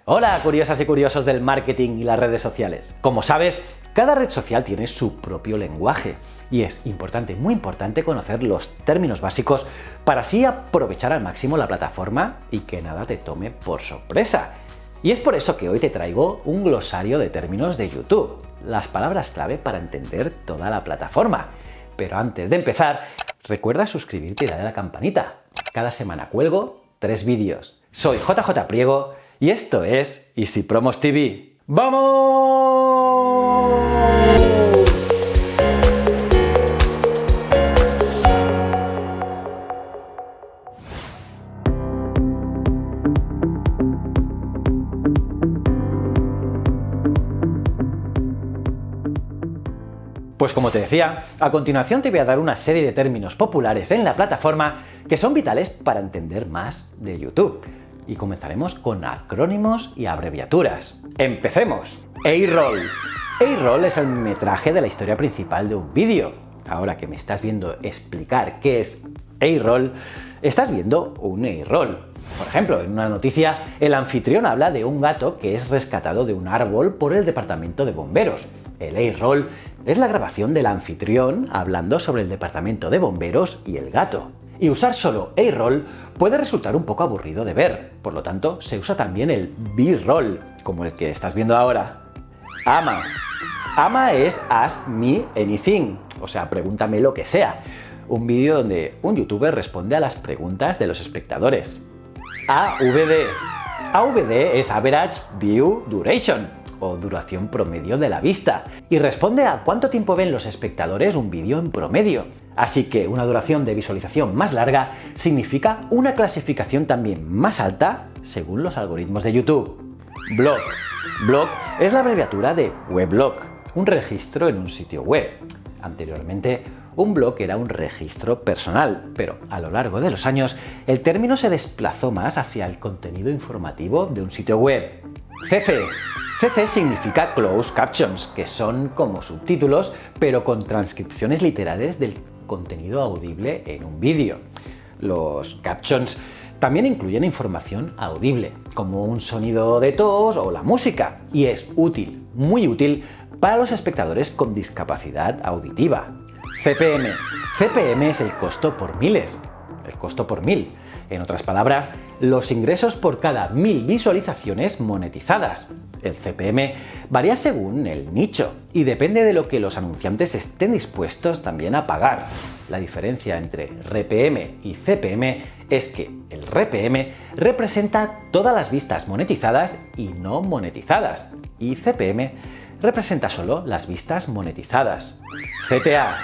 Hola, curiosas y curiosos del marketing y las redes sociales. Como sabes, cada red social tiene su propio lenguaje y es importante, muy importante, conocer los términos básicos para así aprovechar al máximo la plataforma y que nada te tome por sorpresa. Y es por eso que hoy te traigo un glosario de términos de YouTube, las palabras clave para entender toda la plataforma. Pero antes de empezar, recuerda suscribirte y darle a la campanita. Cada semana cuelgo 3 vídeos. Soy JJ Priego y esto es Easy Promos TV. ¡Vamos! Pues como te decía, a continuación te voy a dar una serie de términos populares en la plataforma que son vitales para entender más de YouTube. Y comenzaremos con acrónimos y abreviaturas. ¡Empecemos! A-roll. A-roll es el metraje de la historia principal de un vídeo. Ahora que me estás viendo explicar qué es A-roll, estás viendo un A-roll. Por ejemplo, en una noticia, el anfitrión habla de un gato que es rescatado de un árbol por el departamento de bomberos. El A-roll es la grabación del anfitrión hablando sobre el departamento de bomberos y el gato. Y usar solo A-roll puede resultar un poco aburrido de ver, por lo tanto se usa también el B-roll, como el que estás viendo ahora. AMA. AMA es Ask Me Anything, o sea, pregúntame lo que sea. Un vídeo donde un youtuber responde a las preguntas de los espectadores. AVD. AVD es Average View Duration, o duración promedio de la vista, y responde a cuánto tiempo ven los espectadores un vídeo en promedio. Así que una duración de visualización más larga significa una clasificación también más alta según los algoritmos de YouTube. Blog. Blog es la abreviatura de weblog, un registro en un sitio web. Anteriormente, un blog era un registro personal, pero a lo largo de los años el término se desplazó más hacia el contenido informativo de un sitio web. CC. CC significa Closed Captions, que son como subtítulos, pero con transcripciones literales del contenido audible en un vídeo. Los captions también incluyen información audible, como un sonido de tos o la música, y es útil, muy útil, para los espectadores con discapacidad auditiva. CPM. CPM es el costo por miles, el costo por mil. En otras palabras, los ingresos por cada 1000 visualizaciones monetizadas. El CPM varía según el nicho y depende de lo que los anunciantes estén dispuestos también a pagar. La diferencia entre RPM y CPM es que el RPM representa todas las vistas monetizadas y no monetizadas, y CPM representa solo las vistas monetizadas. CTA.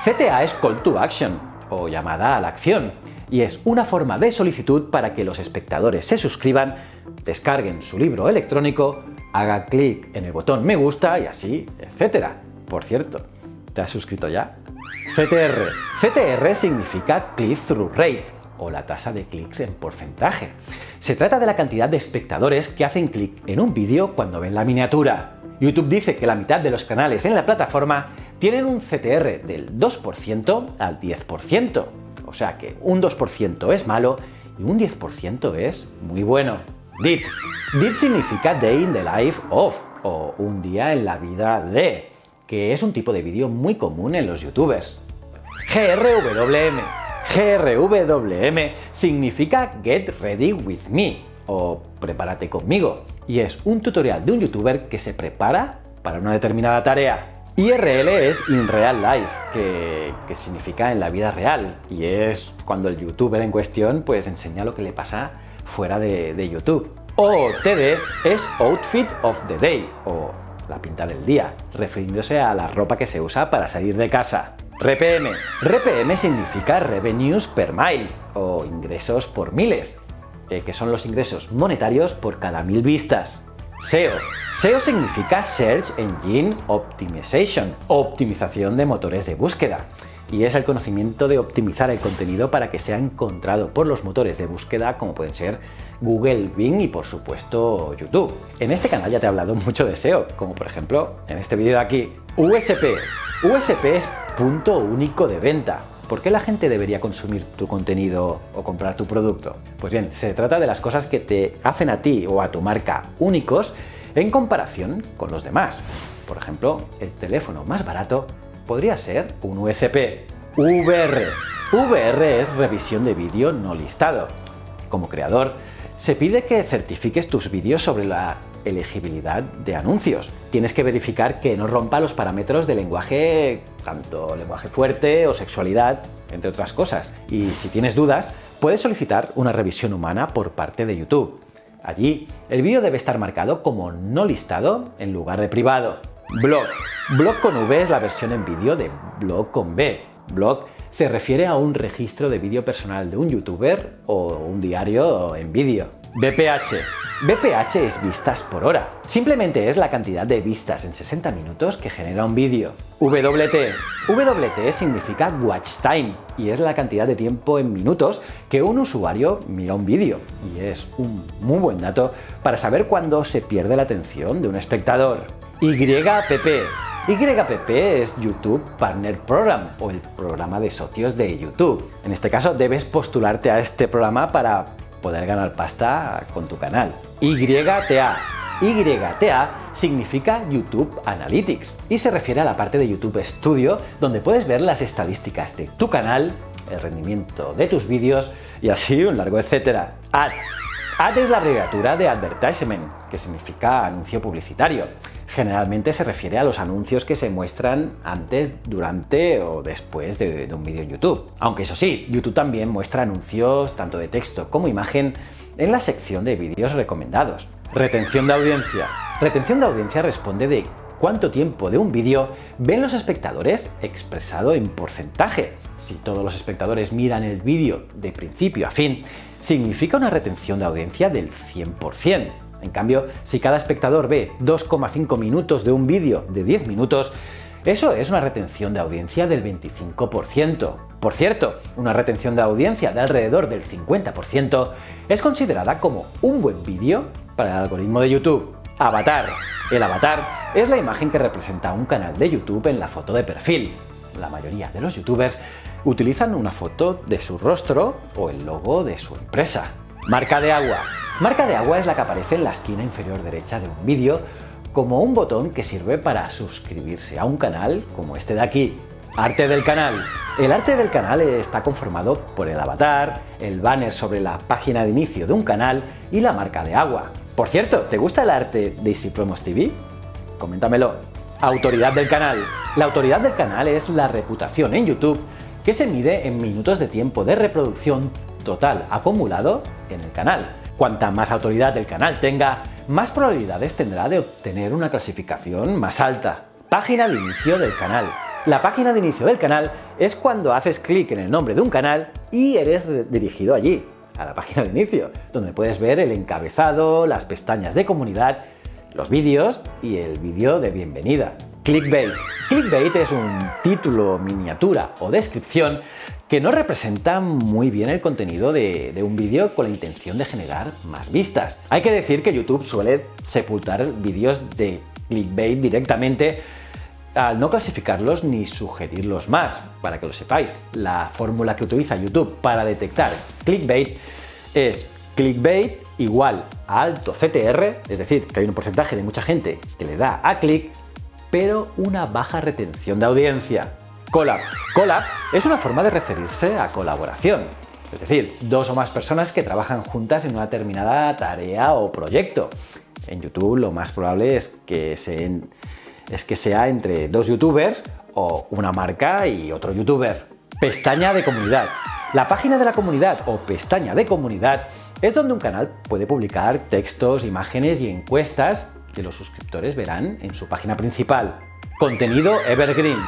CTA es Call to Action, o llamada a la acción, y es una forma de solicitud para que los espectadores se suscriban, descarguen su libro electrónico, hagan clic en el botón me gusta y así, etc. Por cierto, ¿te has suscrito ya? CTR. CTR significa Click-Through Rate, o la tasa de clics en porcentaje. Se trata de la cantidad de espectadores que hacen clic en un vídeo cuando ven la miniatura. YouTube dice que la mitad de los canales en la plataforma tienen un CTR del 2% al 10%. O sea que un 2% es malo y un 10% es muy bueno. DIT. DIT significa Day in the Life of, o un día en la vida de, que es un tipo de vídeo muy común en los youtubers. GRWM. GRWM significa Get Ready With Me, o prepárate conmigo, y es un tutorial de un youtuber que se prepara para una determinada tarea. IRL es In Real Life, que significa en la vida real, y es cuando el youtuber en cuestión pues enseña lo que le pasa fuera de YouTube. OOTD es Outfit of the Day, o la pinta del día, refiriéndose a la ropa que se usa para salir de casa. RPM. RPM significa Revenues per Mile, o ingresos por miles, que son los ingresos monetarios por cada 1000 vistas. SEO. SEO significa Search Engine Optimization, o optimización de motores de búsqueda, y es el conocimiento de optimizar el contenido para que sea encontrado por los motores de búsqueda como pueden ser Google, Bing y por supuesto YouTube. En este canal ya te he hablado mucho de SEO, como por ejemplo en este vídeo de aquí. USP. USP es punto único de venta. ¿por qué la gente debería consumir tu contenido o comprar tu producto? Pues bien, se trata de las cosas que te hacen a ti o a tu marca únicos en comparación con los demás. Por ejemplo, el teléfono más barato podría ser un USP. VR. VR es revisión de vídeo no listado. Como creador, se pide que certifiques tus vídeos sobre la elegibilidad de anuncios. Tienes que verificar que no rompa los parámetros de lenguaje, tanto lenguaje fuerte o sexualidad, entre otras cosas. Y si tienes dudas, puedes solicitar una revisión humana por parte de YouTube. Allí, el vídeo debe estar marcado como no listado en lugar de privado. Blog. Blog con V es la versión en vídeo de blog con B. Blog se refiere a un registro de vídeo personal de un youtuber o un diario en vídeo. BPH. BPH es vistas por hora. Simplemente es la cantidad de vistas en 60 minutos que genera un vídeo. WT. WT significa Watch Time y es la cantidad de tiempo en minutos que un usuario mira un vídeo. Y es un muy buen dato para saber cuándo se pierde la atención de un espectador. YPP. YPP es YouTube Partner Program o el programa de socios de YouTube. En este caso debes postularte a este programa para poder ganar pasta con tu canal. YTA. YTA significa YouTube Analytics y se refiere a la parte de YouTube Studio donde puedes ver las estadísticas de tu canal, el rendimiento de tus vídeos y así un largo etcétera. Ad. Ad es la abreviatura de Advertisement, que significa anuncio publicitario. Generalmente se refiere a los anuncios que se muestran antes, durante o después de un vídeo en YouTube. Aunque eso sí, YouTube también muestra anuncios tanto de texto como imagen en la sección de vídeos recomendados. Retención de audiencia. Retención de audiencia responde de cuánto tiempo de un vídeo ven los espectadores expresado en porcentaje. Si todos los espectadores miran el vídeo de principio a fin, significa una retención de audiencia del 100%. En cambio, si cada espectador ve 2,5 minutos de un vídeo de 10 minutos, eso es una retención de audiencia del 25%. Por cierto, una retención de audiencia de alrededor del 50% es considerada como un buen vídeo para el algoritmo de YouTube. Avatar. El avatar es la imagen que representa un canal de YouTube en la foto de perfil. La mayoría de los youtubers utilizan una foto de su rostro o el logo de su empresa. Marca de agua. Marca de agua es la que aparece en la esquina inferior derecha de un vídeo como un botón que sirve para suscribirse a un canal como este de aquí. Arte del canal. El arte del canal está conformado por el avatar, el banner sobre la página de inicio de un canal y la marca de agua. Por cierto, ¿te gusta el arte de Easy Promos TV? Coméntamelo. Autoridad del canal. La autoridad del canal es la reputación en YouTube que se mide en minutos de tiempo de reproducción total acumulado en el canal. Cuanta más autoridad el canal tenga, más probabilidades tendrá de obtener una clasificación más alta. Página de inicio del canal. La página de inicio del canal es cuando haces clic en el nombre de un canal y eres dirigido allí, a la página de inicio, donde puedes ver el encabezado, las pestañas de comunidad, los vídeos y el vídeo de bienvenida. Clickbait. Clickbait es un título, miniatura o descripción que no representa muy bien el contenido de un vídeo con la intención de generar más vistas. Hay que decir que YouTube suele sepultar vídeos de clickbait directamente al no clasificarlos ni sugerirlos más. Para que lo sepáis, la fórmula que utiliza YouTube para detectar clickbait es clickbait igual a alto CTR, es decir, que hay un porcentaje de mucha gente que le da a clic, pero una baja retención de audiencia. Collab. Collab es una forma de referirse a colaboración, es decir, dos o más personas que trabajan juntas en una determinada tarea o proyecto. En YouTube lo más probable es que sea entre dos youtubers o una marca y otro youtuber. Pestaña de comunidad. La página de la comunidad o pestaña de comunidad es donde un canal puede publicar textos, imágenes y encuestas que los suscriptores verán en su página principal. Contenido evergreen.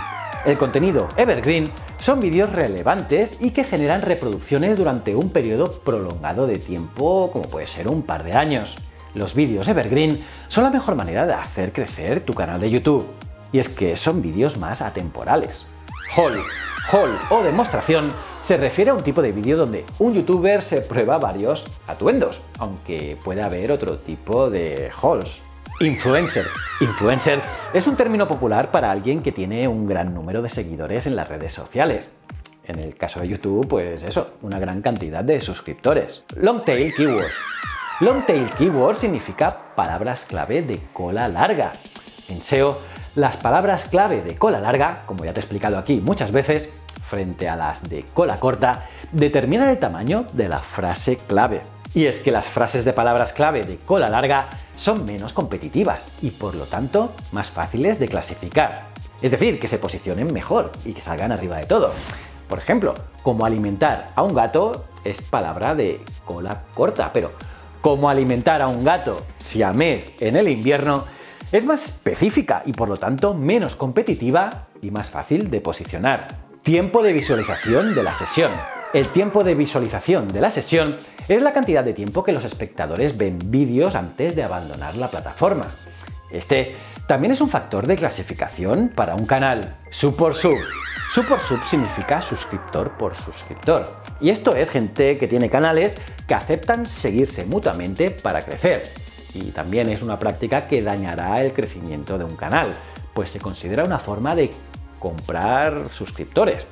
El contenido evergreen son vídeos relevantes y que generan reproducciones durante un periodo prolongado de tiempo, como puede ser un par de años. Los vídeos evergreen son la mejor manera de hacer crecer tu canal de YouTube. Y es que son vídeos más atemporales. Haul. Haul o demostración se refiere a un tipo de vídeo donde un youtuber se prueba varios atuendos, aunque puede haber otro tipo de hauls. Influencer. Influencer es un término popular para alguien que tiene un gran número de seguidores en las redes sociales. En el caso de YouTube, pues eso, una gran cantidad de suscriptores. Long tail keywords. Long tail keywords significa palabras clave de cola larga. En SEO, las palabras clave de cola larga, como ya te he explicado aquí muchas veces, frente a las de cola corta, determinan el tamaño de la frase clave. Y es que las frases de palabras clave de cola larga son menos competitivas y por lo tanto más fáciles de clasificar. Es decir, que se posicionen mejor y que salgan arriba de todo. Por ejemplo, como alimentar a un gato es palabra de cola corta, pero como alimentar a un gato siamés en el invierno es más específica y por lo tanto menos competitiva y más fácil de posicionar. Tiempo de visualización de la sesión. El tiempo de visualización de la sesión es la cantidad de tiempo que los espectadores ven vídeos antes de abandonar la plataforma. Este también es un factor de clasificación para un canal. Sub por sub. Sub por sub significa suscriptor por suscriptor. Y esto es gente que tiene canales que aceptan seguirse mutuamente para crecer. Y también es una práctica que dañará el crecimiento de un canal, pues se considera una forma de comprar suscriptores.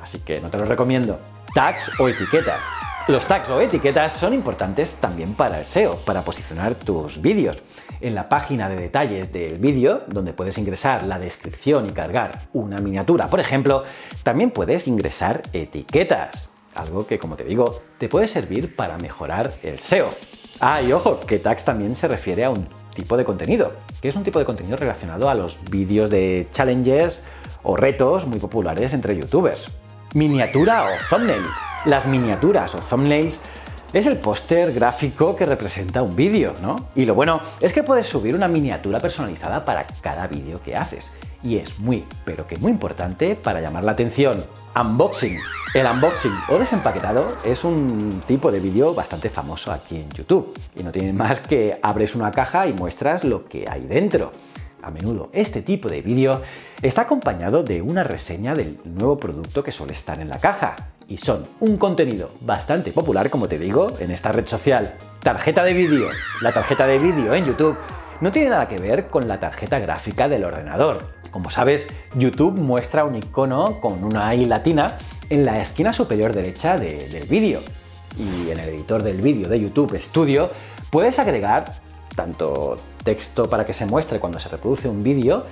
Así que no te lo recomiendo. Tags o etiquetas. Los tags o etiquetas son importantes también para el SEO, para posicionar tus vídeos. En la página de detalles del vídeo, donde puedes ingresar la descripción y cargar una miniatura, por ejemplo, también puedes ingresar etiquetas. Algo que, como te digo, te puede servir para mejorar el SEO. Ah, y ojo, que tags también se refiere a un tipo de contenido, que es un tipo de contenido relacionado a los vídeos de challenges o retos muy populares entre youtubers. Miniatura o thumbnail. Las miniaturas o thumbnails es el póster gráfico que representa un vídeo, ¿no? Y lo bueno es que puedes subir una miniatura personalizada para cada vídeo que haces. Y es muy, pero que muy importante para llamar la atención. Unboxing. El unboxing o desempaquetado es un tipo de vídeo bastante famoso aquí en YouTube. Y no tiene más que abres una caja y muestras lo que hay dentro. A menudo este tipo de vídeo está acompañado de una reseña del nuevo producto que suele estar en la caja. Y son un contenido bastante popular, como te digo, en esta red social. Tarjeta de vídeo. La tarjeta de vídeo en YouTube no tiene nada que ver con la tarjeta gráfica del ordenador. Como sabes, YouTube muestra un icono con una I latina en la esquina superior derecha del vídeo. Y en el editor del vídeo de YouTube Studio puedes agregar tanto texto para que se muestre cuando se reproduce un vídeo.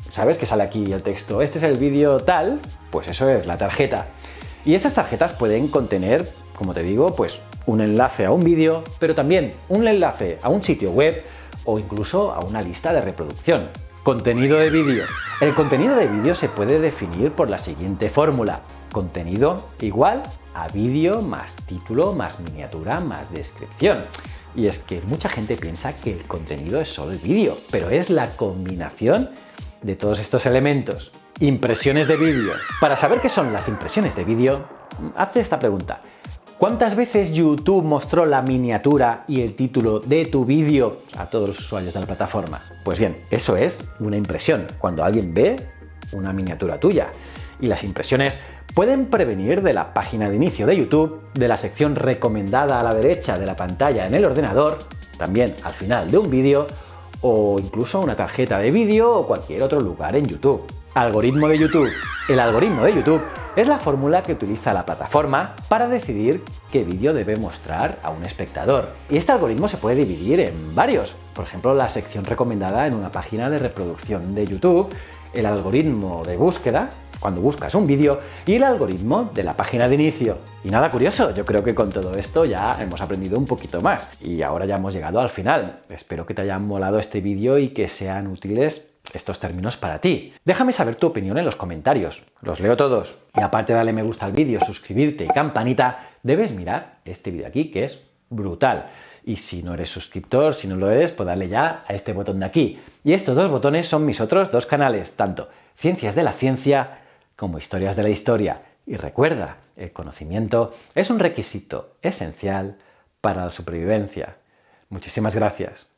¿Sabes que sale aquí el texto? Este es el vídeo tal, pues eso es la tarjeta. Y estas tarjetas pueden contener, como te digo, pues un enlace a un vídeo, pero también un enlace a un sitio web o incluso a una lista de reproducción. Contenido de vídeo. El contenido de vídeo se puede definir por la siguiente fórmula. Contenido igual a vídeo más título más miniatura más descripción. Y es que mucha gente piensa que el contenido es solo el vídeo, pero es la combinación de todos estos elementos. Impresiones de vídeo. Para saber qué son las impresiones de vídeo, hazte esta pregunta. ¿Cuántas veces YouTube mostró la miniatura y el título de tu vídeo a todos los usuarios de la plataforma? Pues bien, eso es una impresión, cuando alguien ve una miniatura tuya. Y las impresiones pueden prevenir de la página de inicio de YouTube, de la sección recomendada a la derecha de la pantalla en el ordenador, también al final de un vídeo, o incluso una tarjeta de vídeo o cualquier otro lugar en YouTube. Algoritmo de YouTube. El algoritmo de YouTube es la fórmula que utiliza la plataforma para decidir qué vídeo debe mostrar a un espectador. Y este algoritmo se puede dividir en varios. Por ejemplo, la sección recomendada en una página de reproducción de YouTube, el algoritmo de búsqueda, cuando buscas un vídeo, y el algoritmo de la página de inicio. Y nada curioso, yo creo que con todo esto ya hemos aprendido un poquito más. Y ahora ya hemos llegado al final. Espero que te hayan molado este vídeo y que sean útiles estos términos para ti. Déjame saber tu opinión en los comentarios. Los leo todos. Y aparte de darle me gusta al vídeo, suscribirte y campanita, debes mirar este vídeo aquí, que es brutal. Y si no eres suscriptor, si no lo eres, pues dale ya a este botón de aquí. Y estos dos botones son mis otros dos canales, tanto Ciencias de la Ciencia como Historias de la Historia. Y recuerda, el conocimiento es un requisito esencial para la supervivencia. Muchísimas gracias.